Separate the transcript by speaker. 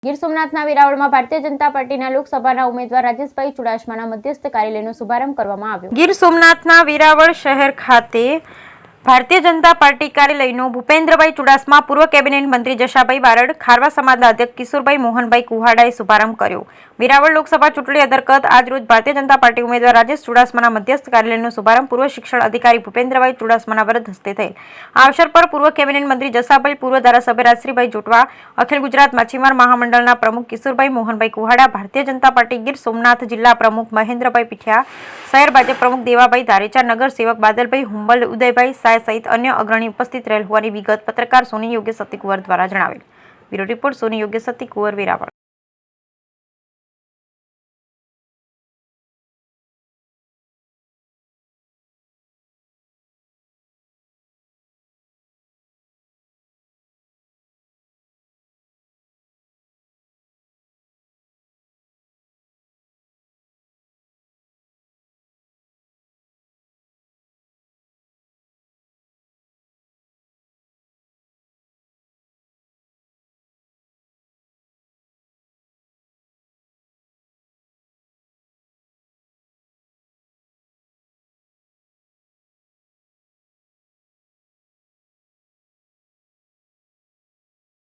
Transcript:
Speaker 1: ગીર સોમનાથના વેરાવળમાં ભારતીય જનતા પાર્ટીના લોકસભાના ઉમેદવાર રાજેશભાઈ ચુડાસમાના મધ્યસ્થ કાર્યાલયનો શુભારંભ કરવામાં આવ્યો। ગીર સોમનાથના વેરાવળ શહેર ખાતે ભારતીય જનતા પાર્ટી કાર્યાલયનો ભૂપેન્દ્રભાઈ ચુડાસમા, પૂર્વ કેબિનેટ મંત્રી જશાભાઈ બારડ, ખારવા સમાજના અધ્યક્ષ કિશોરભાઈ મોહનભાઈ કુહાડાએ શુભારંભ કર્યો। વેરાવળ લોકસભા ચૂંટણી અંતર્ગત આજરોજ ભારતીય જનતા પાર્ટી ઉમેદવાર રાજેશ ચુડાસમાના મધ્યસ્થ કાર્યાલયનો શુભારંભ પૂર્વ શિક્ષણ અધિકારી ભૂપેન્દ્રભાઈ ચુડાસમાના વરદ હસ્તે થયેલ। આ અવસર પર પૂર્વ કેબિનેટ મંત્રી જશાભાઈ, પૂર્વ ધારાસભ્ય રાજશ્રીભાઈ જોટવા, અખિલ ગુજરાત માછીમાર મહામંડળના પ્રમુખ કિશોરભાઈ મોહનભાઈ કુહાડા, ભારતીય જનતા પાર્ટી ગીર સોમનાથ જિલ્લા પ્રમુખ મહેન્દ્રભાઈ પીઠિયા, શહેર ભાજપ પ્રમુખ દેવાભાઈ ધારેચા, નગર સેવક બાદલભાઈ હુંબલ, ઉદયભાઈ સહિત અન્ય અગ્રણી ઉપસ્થિત રહેલ હોવાની વિગત પત્રકાર સોની યોગ્ય સતી કુંવર દ્વારા જણાવેલ। બ્યુરો રિપોર્ટ સોની યોગ્ય સતી કુંવર, વેરાવળ।